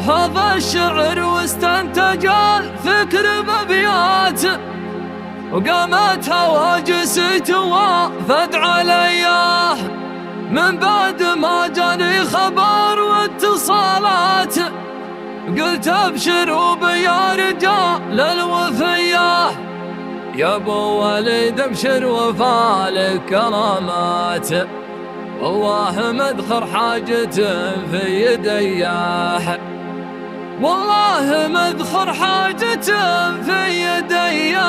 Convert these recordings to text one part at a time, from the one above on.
هذا الشعر واستنتج الفكر بأبيات، وقامت هواجس توافد علياه من بعد ما جاني خبر واتصالات. قلت ابشروا بيا رجال الوفية، يا ابو وليد ابشر وفالك كرامات، والله مذخر حاجة في يديه، والله مذخر حاجة في يديه.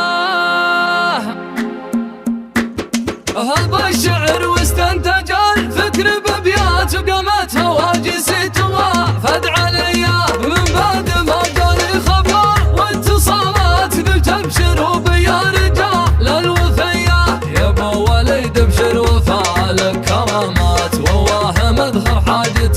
هذا الشعر واستنتج الفكر بأبيات، وقامت هواجس توافد عليا من بعد ما جاني خبر واتصالات. قلت ابشروا بيا رجال الوفية، يا ابو وليد ابشر وفالك كرامات، والله مذخر حاجة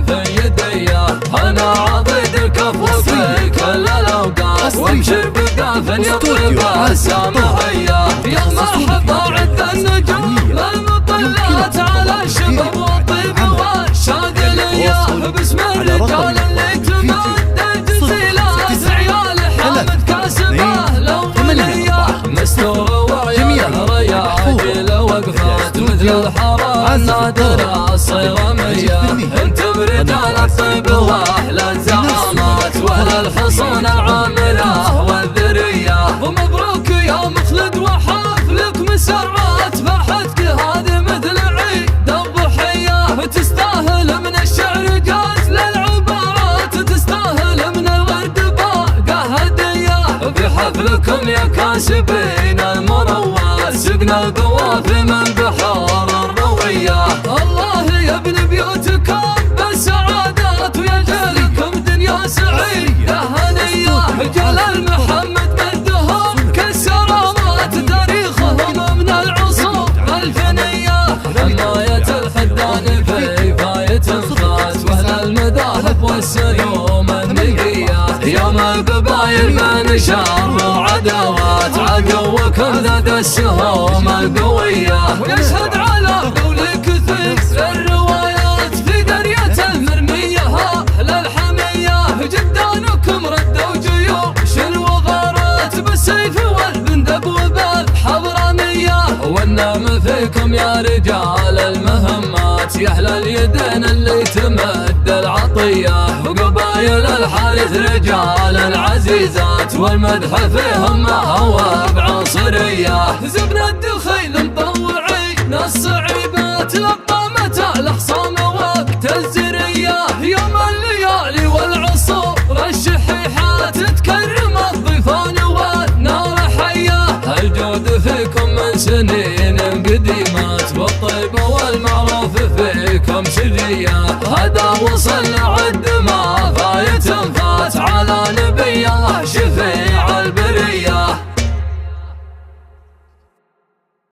في يديه. انا عضيد الكف في كل الاوقات، وابشر بدافن يطلب السامحية. يا مرحبا عد النجوم المطلات على الشباب والطيب والشاقلية، باسم الرجال اللي تمد جزيلات، عيال حامد كاسبه الاولية، مستور وعيال رياجل وقفات مثل الحرام النادرة الصيرمية. انت برجال الطيب واهل الزعامات، واهل الحصون العاملة والذرية. ومبروك يا مخلد وحفلك مسرات، فرحتك هذه مثل عيد الضحية. تستاهل من الشعر جات للعبارات، تستاهل من الورد باقة هدية. بحفلكم يا كاسبين المروات، سقنا القوافي من بحار الروية. الله يبني بيوتكم بالسعادات، ويجعلكم دنيا سعيدة هنية. جلال محمد مدهم كالسرامات، تاريخهم من العصور الفنية. حماية الحدان في فاية خات، واهل المذاهب والسيوم النقية. يوم القبايل من شر وعداوات، عدوكم ذا السهوم القوية. ويشهد على قولك كثير الروايات، في قرية المرمية أهل الحمية. جدانكم ردوا جيوش الوغارات، بالسيف والبندق وبالحضرمية. والنعم فيكم يا رجال المهمات، يا أهل اليدين اللي تمد العطية. وقبايل الحارث رجال العزيزات، والمدح فيهم ما هو بعصرية. زبنا الدخيل مطوعين الصعيبات، لقامة الأحصان وقت الزرية. يوم الليالي والعصور الشحيحات، تكرم الضيفان والنار حية. الجود فيكم من سنين قديمات، والطيب والمعروف فيكم شرية. هذا وصل